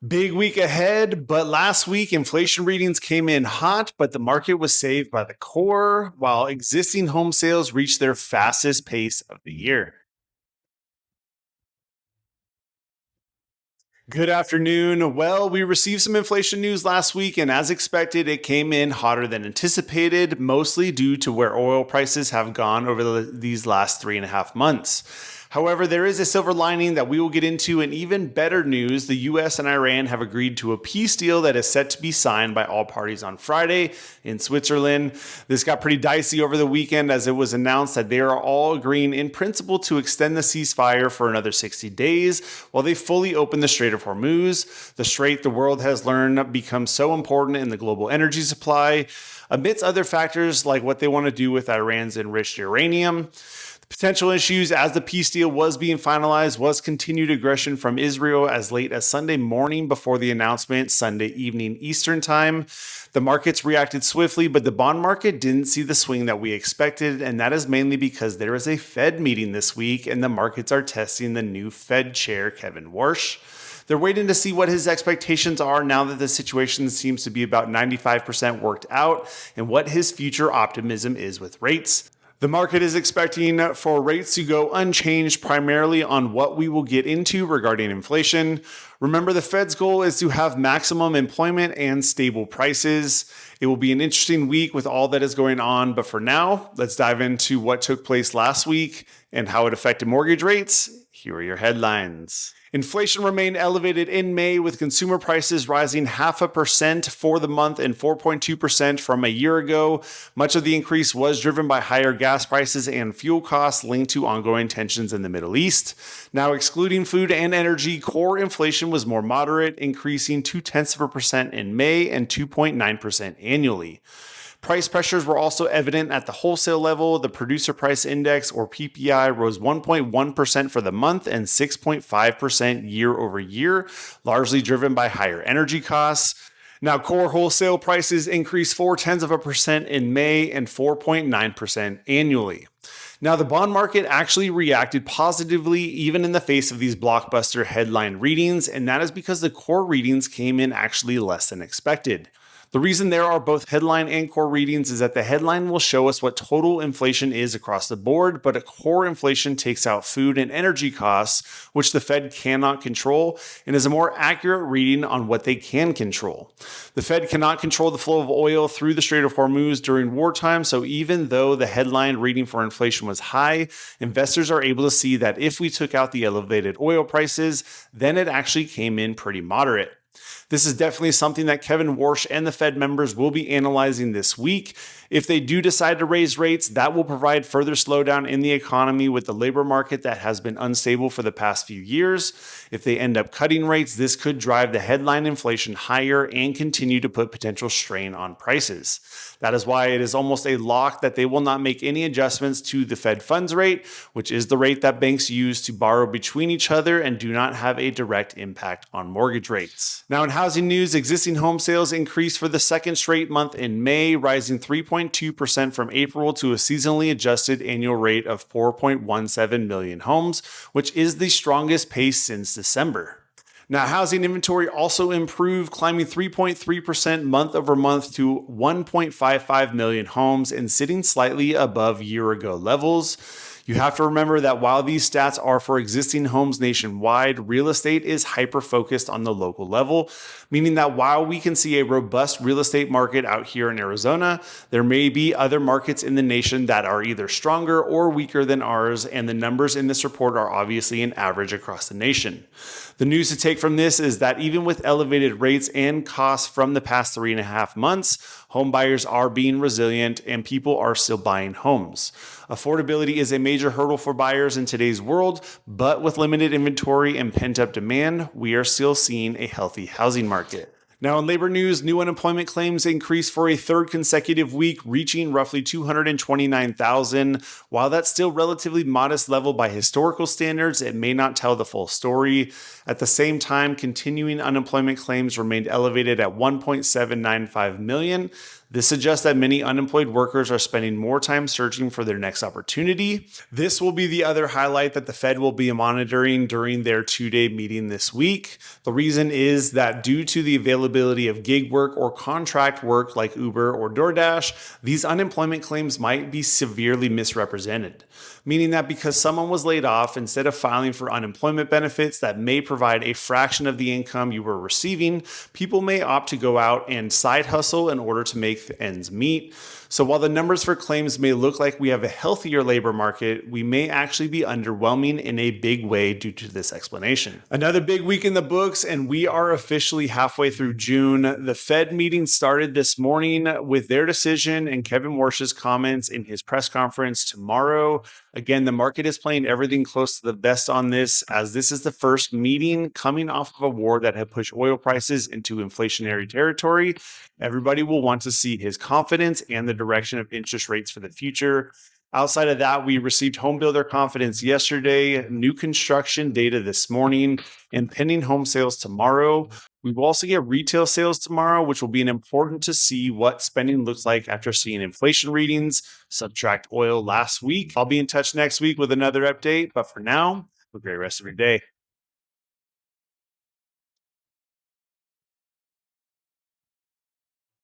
Big week ahead, but last week inflation readings came in hot, but the market was saved by the core, while existing home sales reached their fastest pace of the year. Good afternoon. Well, we received some inflation news last week, and as expected, it came in hotter than anticipated, mostly due to where oil prices have gone over these last 3.5 months. However, there is a silver lining that we will get into, and even better news, the U.S. and Iran have agreed to a peace deal that is set to be signed by all parties on Friday in Switzerland. This got pretty dicey over the weekend as it was announced that they are all agreeing in principle to extend the ceasefire for another 60 days while they fully open the Strait of Hormuz. The strait, the world has learned, becomes so important in the global energy supply, amidst other factors like what they want to do with Iran's enriched uranium. Potential issues as the peace deal was being finalized was continued aggression from Israel as late as Sunday morning before the announcement, Sunday evening Eastern time. The markets reacted swiftly, but the bond market didn't see the swing that we expected, and that is mainly because there is a Fed meeting this week and the markets are testing the new Fed Chair Kevin Warsh. They're waiting to see what his expectations are now that the situation seems to be about 95% worked out and what his future optimism is with rates. The market is expecting for rates to go unchanged primarily on what we will get into regarding inflation. Remember, the Fed's goal is to have maximum employment and stable prices. It will be an interesting week with all that is going on, but for now, let's dive into what took place last week and how it affected mortgage rates. Here are your headlines. Inflation remained elevated in May, with consumer prices rising 0.5% for the month and 4.2% from a year ago. Much of the increase was driven by higher gas prices and fuel costs linked to ongoing tensions in the Middle East. Now, excluding food and energy, core inflation was more moderate, increasing 0.2% in May and 2.9% annually. Price pressures were also evident at the wholesale level. The producer price index, or PPI, rose 1.1% for the month and 6.5% year over year, largely driven by higher energy costs. Now, core wholesale prices increased 0.4% in May and 4.9% annually. Now, the bond market actually reacted positively even in the face of these blockbuster headline readings, and that is because the core readings came in actually less than expected. The reason there are both headline and core readings is that the headline will show us what total inflation is across the board, but a core inflation takes out food and energy costs, which the Fed cannot control, and is a more accurate reading on what they can control. The Fed cannot control the flow of oil through the Strait of Hormuz during wartime, so even though the headline reading for inflation was high, investors are able to see that if we took out the elevated oil prices, then it actually came in pretty moderate. This is definitely something that Kevin Warsh and the Fed members will be analyzing this week. If they do decide to raise rates, that will provide further slowdown in the economy with the labor market that has been unstable for the past few years. If they end up cutting rates, this could drive the headline inflation higher and continue to put potential strain on prices. That is why it is almost a lock that they will not make any adjustments to the Fed funds rate, which is the rate that banks use to borrow between each other and do not have a direct impact on mortgage rates. Now, in housing news, existing home sales increased for the second straight month in May, rising 3.2% from April to a seasonally adjusted annual rate of 4.17 million homes, which is the strongest pace since December. Now, housing inventory also improved, climbing 3.3% month over month to 1.55 million homes and sitting slightly above year-ago levels. You have to remember that while these stats are for existing homes nationwide, real estate is hyper-focused on the local level, meaning that while we can see a robust real estate market out here in Arizona, there may be other markets in the nation that are either stronger or weaker than ours, and the numbers in this report are obviously an average across the nation. The news to take from this is that even with elevated rates and costs from the past 3.5 months, home buyers are being resilient and people are still buying homes. Affordability is a major hurdle for buyers in today's world, but with limited inventory and pent-up demand, we are still seeing a healthy housing market. Now, in labor news, new unemployment claims increased for a third consecutive week, reaching roughly 229,000. While that's still relatively modest level by historical standards, it may not tell the full story. At the same time, continuing unemployment claims remained elevated at 1.795 million. This suggests that many unemployed workers are spending more time searching for their next opportunity. This will be the other highlight that the Fed will be monitoring during their 2-day meeting this week. The reason is that due to the availability of gig work or contract work like Uber or DoorDash, these unemployment claims might be severely misrepresented, meaning that because someone was laid off, instead of filing for unemployment benefits that may provide a fraction of the income you were receiving, people may opt to go out and side hustle in order to make the ends meet. So while the numbers for claims may look like we have a healthier labor market, we may actually be underwhelming in a big way due to this explanation. Another big week in the books, and we are officially halfway through June. The Fed meeting started this morning with their decision and Kevin Warsh's comments in his press conference tomorrow. Again, the market is playing everything close to the vest on this, as this is the first meeting coming off of a war that had pushed oil prices into inflationary territory. Everybody will want to see his confidence and the direction of interest rates for the future. Outside of that, we received home builder confidence yesterday, new construction data this morning, and pending home sales tomorrow. We will also get retail sales tomorrow, which will be important to see what spending looks like after seeing inflation readings, subtract oil last week. I'll be in touch next week with another update, but for now, have a great rest of your day.